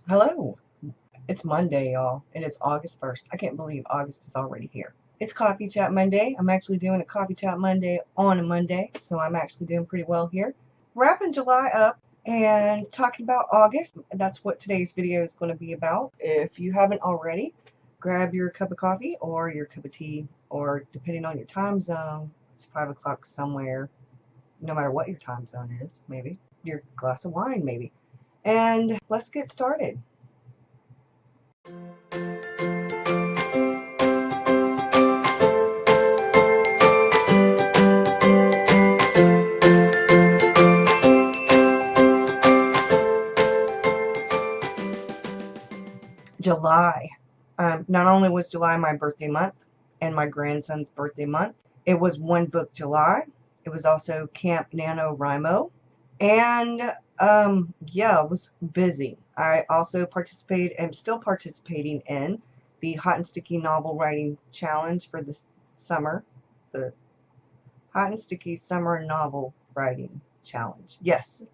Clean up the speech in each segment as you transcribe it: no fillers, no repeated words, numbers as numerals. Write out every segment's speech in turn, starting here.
Hello. It's Monday, y'all, and it's August 1st. I can't believe August is already here. It's Coffee Chat Monday. I'm actually doing a Coffee Chat Monday on a Monday, so I'm actually doing pretty well here. Wrapping July up and talking about August. That's what today's video is going to be about. If you haven't already, grab your cup of coffee or your cup of tea, or depending on your time zone, it's 5 o'clock somewhere, no matter what your time zone is, maybe. Your glass of wine, maybe. And let's get started. July. Not only was July my birthday month and my grandson's birthday month, it was One Book July. It was also Camp NaNoWriMo. And yeah, it was busy. I also participated, I'm still participating in the Hot and Sticky Novel Writing Challenge for this summer. The Hot and Sticky Summer Novel Writing Challenge. Yes.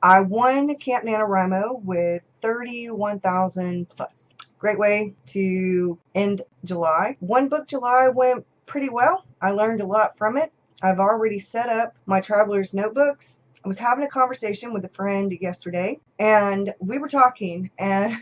I won Camp NaNoWriMo with 31,000 plus. Great way to end July. One Book July went pretty well. I learned a lot from it. I've already set up my traveler's notebooks. I was having a conversation with a friend yesterday, and we were talking, and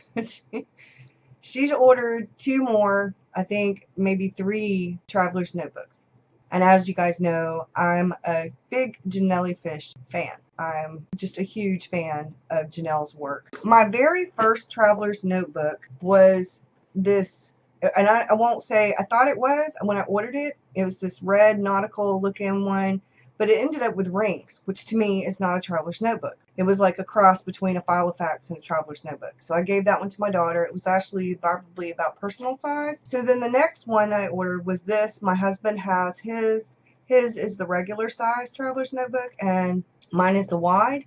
she's ordered 2 more, I think maybe 3 traveler's notebooks. And as you guys know, I'm a big Janelle Fish fan. I'm just a huge fan of Janelle's work. My very first traveler's notebook was this, and I won't say I thought it was when I ordered it. It was this red nautical looking one, but it ended up with rings, which to me is not a traveler's notebook. It was like a cross between a Filofax and a traveler's notebook. So I gave that one to my daughter. It was actually probably about personal size. So then the next one that I ordered was this. My husband has his. His is the regular size traveler's notebook, and mine is the wide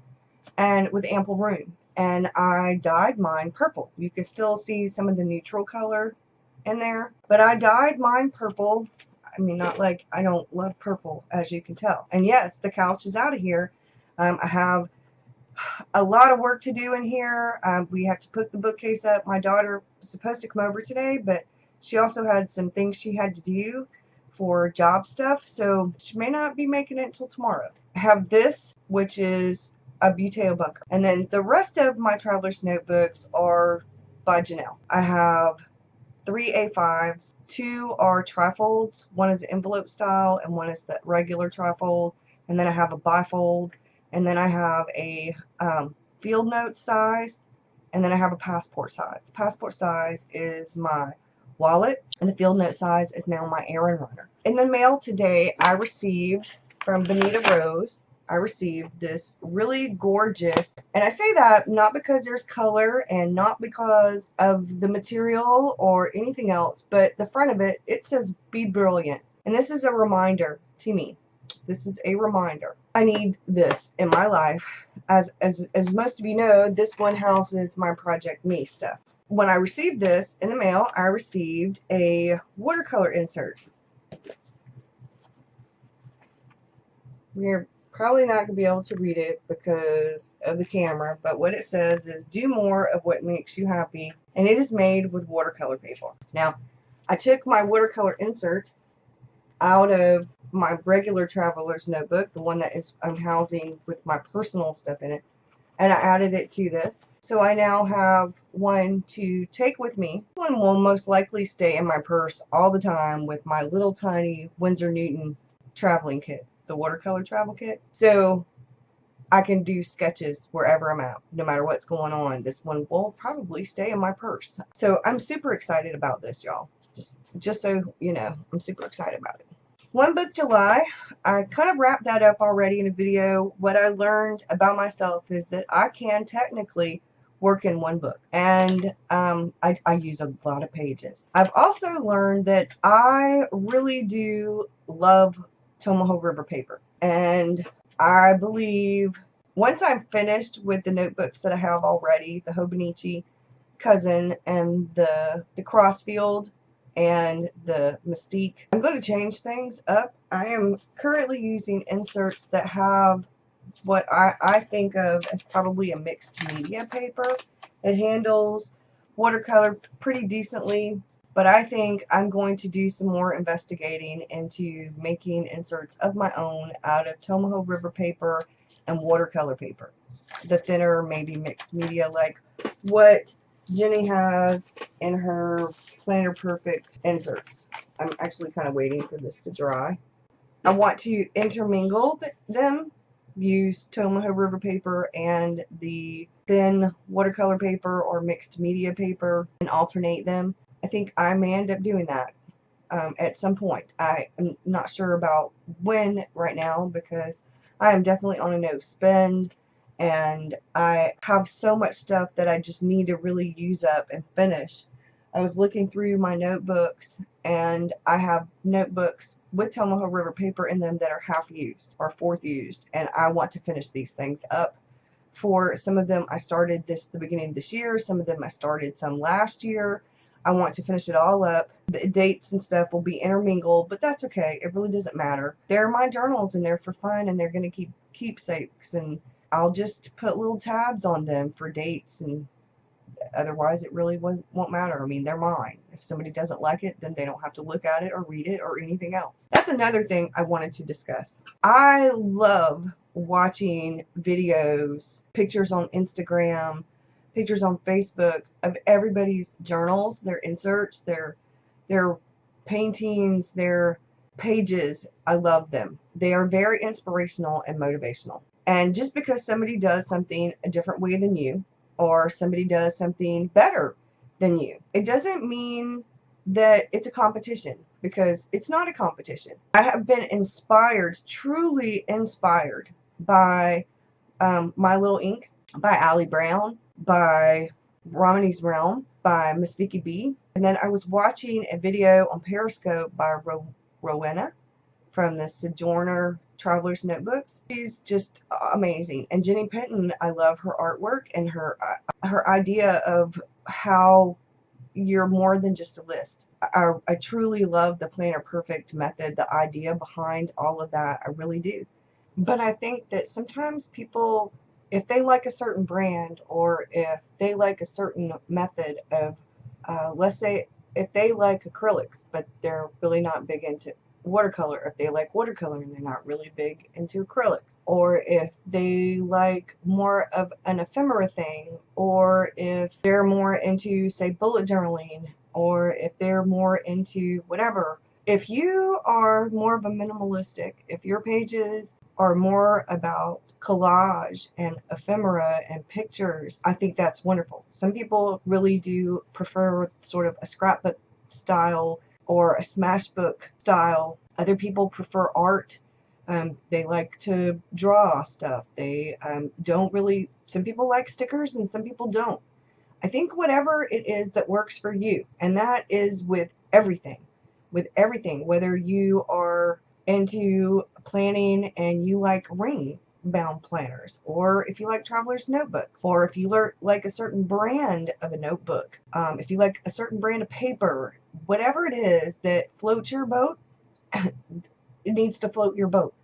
and with ample room. And I dyed mine purple. You can still see some of the neutral color in there, but I dyed mine purple. I mean, not like I don't love purple, as you can tell. And yes, the couch is out of here. I have a lot of work to do in here. We have to put the bookcase up. My daughter was supposed to come over today, but she also had some things she had to do for job stuff, so she may not be making it until tomorrow. I have this, which is a Buteo bunker. And then the rest of my traveler's notebooks are by Janelle. I have 3 A5s. 2 are trifolds. One is envelope style and one is the regular trifold. And then I have a bifold. And then I have a field note size. And then I have a passport size. The passport size is my wallet, and the field note size is now my errand runner. In the mail today, I received from Bonita Rose, I received this really gorgeous, and I say that not because there's color and not because of the material or anything else, but the front of it, it says "Be Brilliant." And this is a reminder to me. This is a reminder. I need this in my life. As most of you know, this one houses my Project Me stuff. When I received this in the mail, I received a watercolor insert. You're probably not going to be able to read it because of the camera, but what it says is, "Do more of what makes you happy," and it is made with watercolor paper. Now, I took my watercolor insert out of my regular traveler's notebook, the one that is I'm housing with my personal stuff in it, and I added it to this. So I now have one to take with me. One will most likely stay in my purse all the time with my little tiny Winsor Newton traveling kit, the watercolor travel kit. So I can do sketches wherever I'm at, no matter what's going on. This one will probably stay in my purse. So I'm super excited about this, y'all. Just so you know, I'm super excited about it. One Book July, I kind of wrapped that up already in a video. What I learned about myself is that I can technically work in one book, and I use a lot of pages. I've also learned that I really do love Tomoho River paper, and I believe once I'm finished with the notebooks that I have already, the Hobonichi Cousin and the Crossfield and the Mystique, I'm going to change things up. I am currently using inserts that have what I think of as probably a mixed media paper. It handles watercolor pretty decently, but I think I'm going to do some more investigating into making inserts of my own out of Tomoho River paper and watercolor paper. The thinner, maybe mixed media, like what Jenny has in her Planner Perfect inserts. I'm actually kind of waiting for this to dry. I want to intermingle them, use Tomoho River paper and the thin watercolor paper or mixed media paper and alternate them. I think I may end up doing that at some point. I am not sure about when right now because I am definitely on a no spend and I have so much stuff that I just need to really use up and finish. I was looking through my notebooks and I have notebooks with Tomoho River paper in them that are half used or fourth used, and I want to finish these things up. For some of them I started this the beginning of this year, some of them I started some last year. I want to finish it all up. The dates and stuff will be intermingled, but that's okay. It really doesn't matter. They're my journals and they're for fun and they're going to keep keepsakes, and I'll just put little tabs on them for dates, and otherwise it really won't matter. I mean, they're mine. If somebody doesn't like it, then they don't have to look at it or read it or anything else. That's another thing I wanted to discuss. I love watching videos, pictures on Instagram, pictures on Facebook of everybody's journals, their inserts, their paintings, their pages. I love them. They are very inspirational and motivational. And just because somebody does something a different way than you, or somebody does something better than you, it doesn't mean that it's a competition, because it's not a competition. I have been inspired, truly inspired, by My Little Ink, by Allie Brown, by Romany's Realm, by Miss Vicky B. And then I was watching a video on Periscope by Rowena from the Sojourner Traveler's Notebooks. She's just amazing. And Jenny Penton, I love her artwork and her idea of how you're more than just a list. I truly love the Planner Perfect method, the idea behind all of that. I really do. But I think that sometimes people, if they like a certain brand or if they like a certain method of, let's say if they like acrylics, but they're really not big into watercolor, if they like watercolor and they're not really big into acrylics, or if they like more of an ephemera thing, or if they're more into, say, bullet journaling, or if they're more into whatever. If you are more of a minimalistic, if your pages are more about collage and ephemera and pictures, I think that's wonderful. Some people really do prefer sort of a scrapbook style or a smashbook style. Other people prefer art. They like to draw stuff. They don't really, some people like stickers and some people don't. I think whatever it is that works for you, and that is with everything. With everything, whether you are into planning and you like ring bound planners, or if you like traveler's notebooks, or if you like a certain brand of a notebook, if you like a certain brand of paper, whatever it is that floats your boat, it needs to float your boat.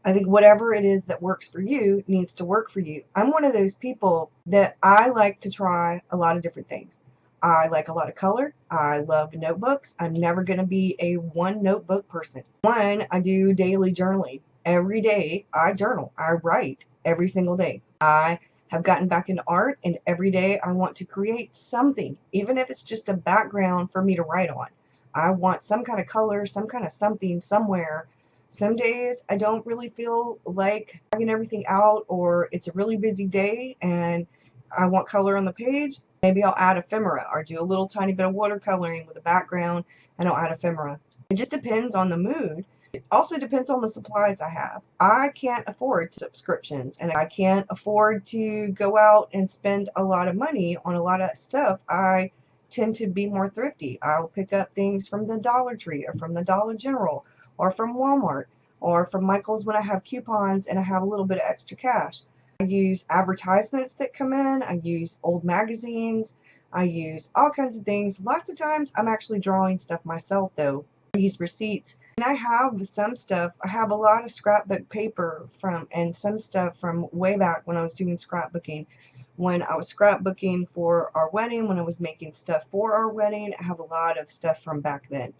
I think whatever it is that works for you needs to work for you. I'm one of those people that I like to try a lot of different things. I like a lot of color. I love notebooks. I'm never going to be a one notebook person. One, I do daily journaling. Every day I journal. I write every single day. I have gotten back into art, and every day I want to create something, even if it's just a background for me to write on. I want some kind of color, some kind of something somewhere. Some days I don't really feel like dragging everything out, or it's a really busy day and I want color on the page. Maybe I'll add ephemera or do a little tiny bit of watercoloring with a background and I'll add ephemera. It just depends on the mood. It also depends on the supplies I have. I can't afford subscriptions and I can't afford to go out and spend a lot of money on a lot of stuff. I tend to be more thrifty. I'll pick up things from the Dollar Tree or from the Dollar General or from Walmart or from Michael's when I have coupons and I have a little bit of extra cash. I use advertisements that come in. I use old magazines. I use all kinds of things. Lots of times I'm actually drawing stuff myself though. I use receipts. And I have some stuff. I have a lot of scrapbook paper and some stuff from way back when I was doing scrapbooking when I was scrapbooking for our wedding, when I was making stuff for our wedding. I have a lot of stuff from back then.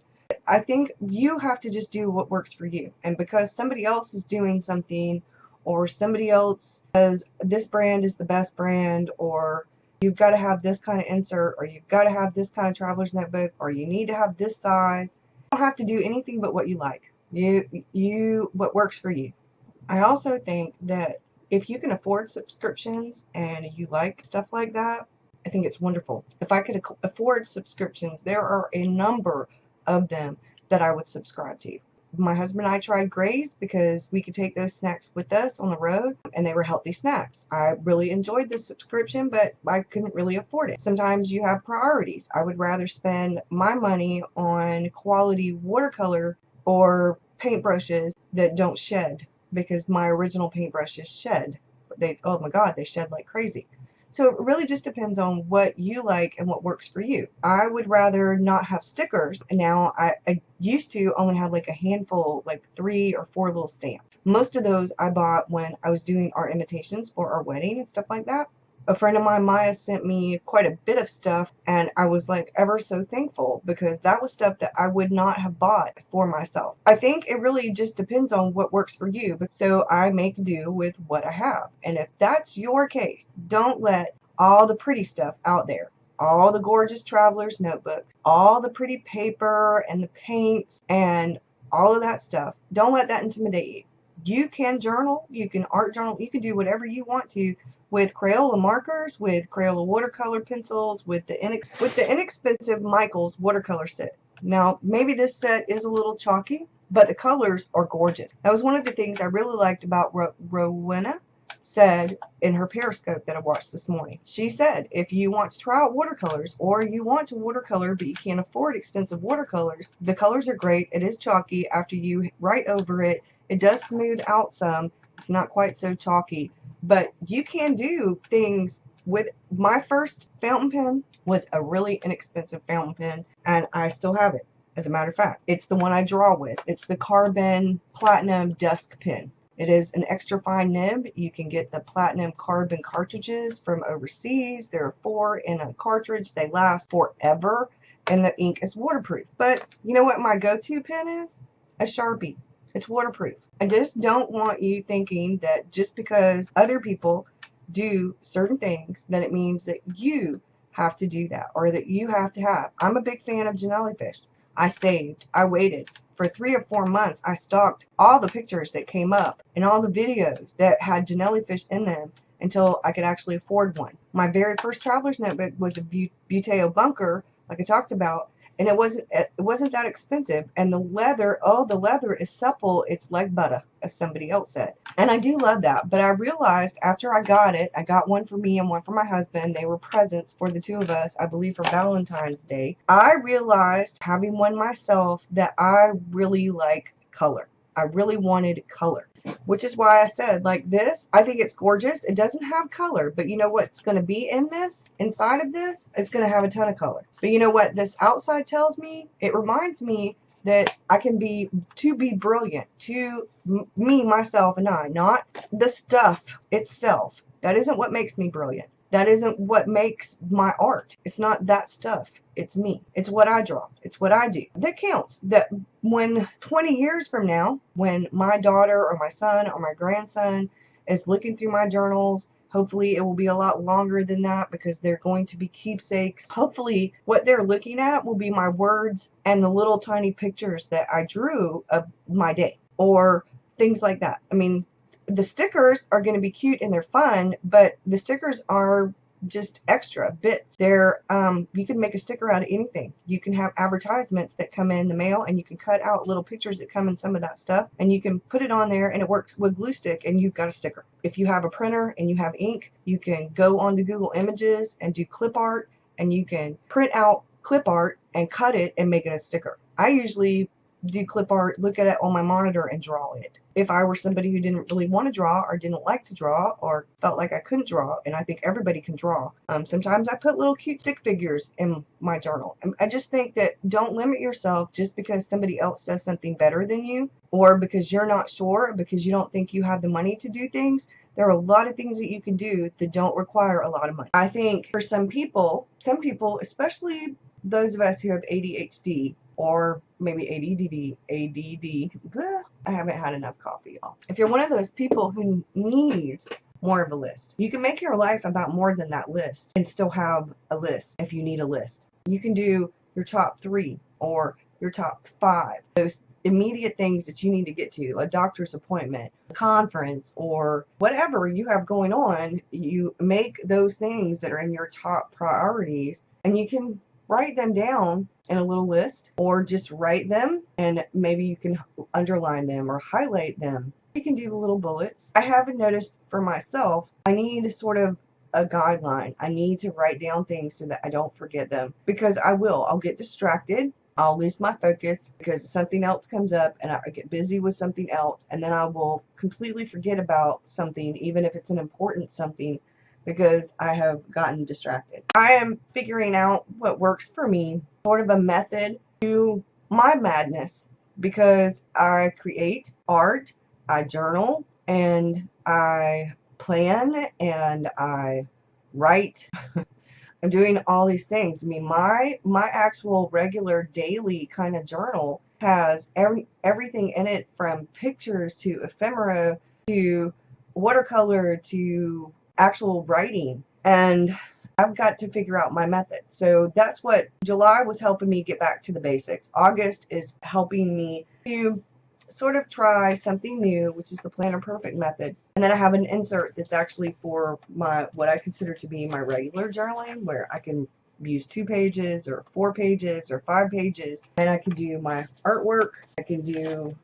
I think you have to just do what works for you. And because somebody else is doing something, or somebody else says this brand is the best brand, or you've got to have this kind of insert, or you've got to have this kind of traveler's notebook, or you need to have this size, you don't have to do anything but what you like. What works for you. I also think that if you can afford subscriptions and you like stuff like that, I think it's wonderful. If I could afford subscriptions, there are a number of them that I would subscribe to. My husband and I tried Graze because we could take those snacks with us on the road, and they were healthy snacks. I really enjoyed the subscription, but I couldn't really afford it. Sometimes you have priorities. I would rather spend my money on quality watercolor or paintbrushes that don't shed, because my original paintbrushes shed. Oh my God, they shed like crazy. So it really just depends on what you like and what works for you. I would rather not have stickers. Now, I used to only have like a handful, like 3 or 4 little stamps. Most of those I bought when I was doing our invitations for our wedding and stuff like that. A friend of mine, Maya, sent me quite a bit of stuff, and I was like ever so thankful, because that was stuff that I would not have bought for myself. I think it really just depends on what works for you, but so I make do with what I have. And if that's your case, don't let all the pretty stuff out there, all the gorgeous traveler's notebooks, all the pretty paper and the paints and all of that stuff, don't let that intimidate you. You can journal, you can art journal, you can do whatever you want to with Crayola markers, with Crayola watercolor pencils, with the inexpensive Michaels watercolor set. Now, maybe this set is a little chalky, but the colors are gorgeous. That was one of the things I really liked about Rowena said in her Periscope that I watched this morning. She said, if you want to try out watercolors, or you want to watercolor but you can't afford expensive watercolors, the colors are great. It is chalky. After you write over it, it does smooth out some. It's not quite so chalky. But you can do things with. My first fountain pen was a really inexpensive fountain pen, and I still have it. As a matter of fact, it's the one I draw with. It's the Carbon Platinum Dusk Pen. It is an extra fine nib. You can get the platinum carbon cartridges from overseas. There are 4 in a cartridge. They last forever, and the ink is waterproof. But you know what my go-to pen is? A Sharpie. It's waterproof. I just don't want you thinking that just because other people do certain things, that it means that you have to do that, or that you have to have. I'm a big fan of jellyfish. I saved. I waited. For 3 or 4 months, I stalked all the pictures that came up and all the videos that had jellyfish in them until I could actually afford one. My very first traveler's notebook was a Buteo bunker, like I talked about, and it wasn't that expensive. And the leather, oh, the leather is supple. It's like butter, as somebody else said. And I do love that. But I realized after I got it, I got one for me and one for my husband. They were presents for the 2 of us, I believe, for Valentine's Day. I realized, having one myself, that I really like color. I really wanted color, which is why I said, like this, I think it's gorgeous. It doesn't have color, but you know what's going to be in this? Inside of this, it's going to have a ton of color. But you know what this outside tells me? It reminds me that I can be brilliant, to me, myself, and I, not the stuff itself. That isn't what makes me brilliant. That isn't what makes my art. It's not that stuff. It's me. It's what I draw. It's what I do. That counts. That when 20 years from now, when my daughter or my son or my grandson is looking through my journals, hopefully it will be a lot longer than that, because they're going to be keepsakes. Hopefully what they're looking at will be my words and the little tiny pictures that I drew of my day, or things like that. I mean, the stickers are going to be cute and they're fun, but the stickers are just extra bits. They're you can make a sticker out of anything. You can have advertisements that come in the mail, and you can cut out little pictures that come in some of that stuff, and you can put it on there, and it works with glue stick, and you've got a sticker. If you have a printer and you have ink, you can go onto Google Images and do clip art, and you can print out clip art and cut it and make it a sticker. I usually do clip art, look at it on my monitor, and draw it. If I were somebody who didn't really want to draw, or didn't like to draw, or felt like I couldn't draw, and I think everybody can draw, sometimes I put little cute stick figures in my journal. I just think that don't limit yourself just because somebody else does something better than you, or because you're not sure, because you don't think you have the money to do things. There are a lot of things that you can do that don't require a lot of money. I think for some people, especially those of us who have ADHD or maybe ADD, I haven't had enough coffee, y'all. If you're one of those people who needs more of a list, you can make your life about more than that list and still have a list if you need a list. You can do your top 3 or your top 5. Those immediate things that you need to get to, a doctor's appointment, a conference, or whatever you have going on, you make those things that are in your top priorities, and you can write them down in a little list, or just write them and maybe you can underline them or highlight them. You can do the little bullets. I haven't noticed for myself, I need sort of a guideline. I need to write down things so that I don't forget them, because I'll get distracted. I'll lose my focus because something else comes up and I get busy with something else, and then I will completely forget about something, even if it's an important something, because I have gotten distracted. I am figuring out what works for me, sort of a method to my madness, because I create art, I journal, and I plan, and I write. I'm doing all these things. I mean, my actual regular daily kind of journal has everything in it, from pictures to ephemera to watercolor to actual writing. And I've got to figure out my method. So that's what July was helping me get back to the basics. August is helping me to sort of try something new, which is the Planner Perfect method. And then I have an insert that's actually for my, what I consider to be my regular journaling, where I can use 2 pages or 4 pages or 5 pages, and I can do my artwork. I can do,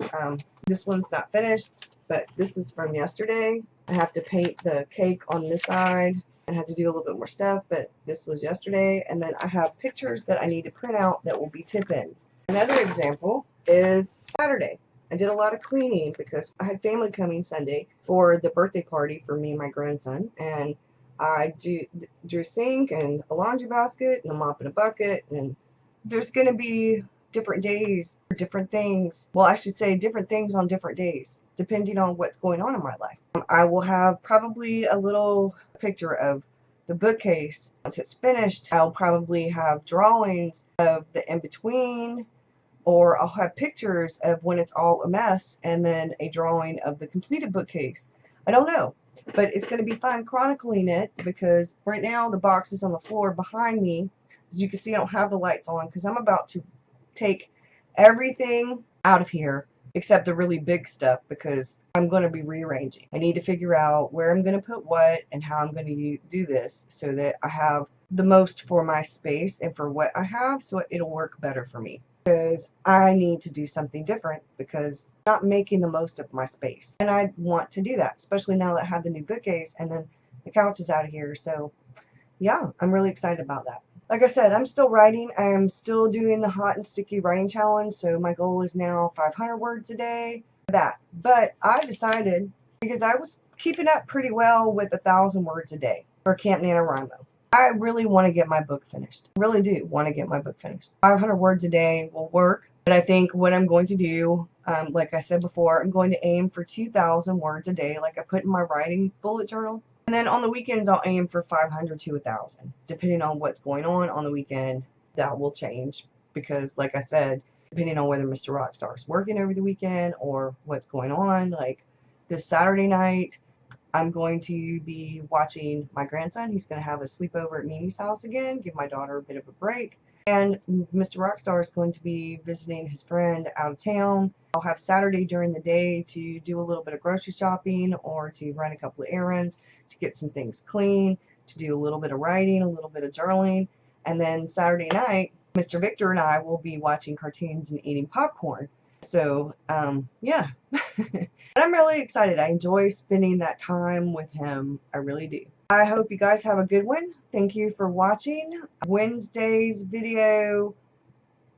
this one's not finished, but this is from yesterday. I have to paint the cake on this side and have to do a little bit more stuff, but this was yesterday. And then I have pictures that I need to print out that will be tip-ins. Another example is Saturday. I did a lot of cleaning because I had family coming Sunday for the birthday party for me and my grandson, and I drew a sink and a laundry basket and a mop and a bucket, and there's going to be different days for different things. Well, I should say different things on different days, depending on what's going on in my life. I will have probably a little picture of the bookcase. Once it's finished, I'll probably have drawings of the in-between, or I'll have pictures of when it's all a mess, and then a drawing of the completed bookcase. I don't know, but it's going to be fun chronicling it, because right now the box is on the floor behind me. As you can see, I don't have the lights on because I'm about to take everything out of here except the really big stuff, because I'm going to be rearranging. I need to figure out where I'm going to put what and how I'm going to do this so that I have the most for my space and for what I have, so it'll work better for me. Because I need to do something different, because I'm not making the most of my space. And I want to do that, especially now that I have the new bookcase and then the couch is out of here. So yeah, I'm really excited about that. Like I said, I'm still writing. I am still doing the hot and sticky writing challenge. So my goal is now 500 words a day for that. But I decided, because I was keeping up pretty well with 1,000 words a day for Camp NaNoWriMo. I really want to get my book finished. I really do want to get my book finished. 500 words a day will work, but I think what I'm going to do, like I said before, I'm going to aim for 2,000 words a day, like I put in my writing bullet journal. And then on the weekends, I'll aim for 500 to 1,000. Depending on what's going on the weekend, that will change, because like I said, depending on whether Mr. Rockstar is working over the weekend or what's going on, like this Saturday night, I'm going to be watching my grandson. He's going to have a sleepover at Mimi's house again, give my daughter a bit of a break. And Mr. Rockstar is going to be visiting his friend out of town. I'll have Saturday during the day to do a little bit of grocery shopping, or to run a couple of errands, to get some things clean, to do a little bit of writing, a little bit of journaling. And then Saturday night, Mr. Victor and I will be watching cartoons and eating popcorn. So, yeah. And I'm really excited. I enjoy spending that time with him. I really do. I hope you guys have a good one. Thank you for watching. Wednesday's video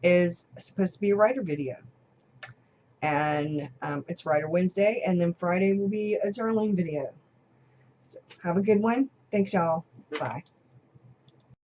is supposed to be a writer video. And it's Writer Wednesday. And then Friday will be a journaling video. So have a good one. Thanks, y'all. Bye.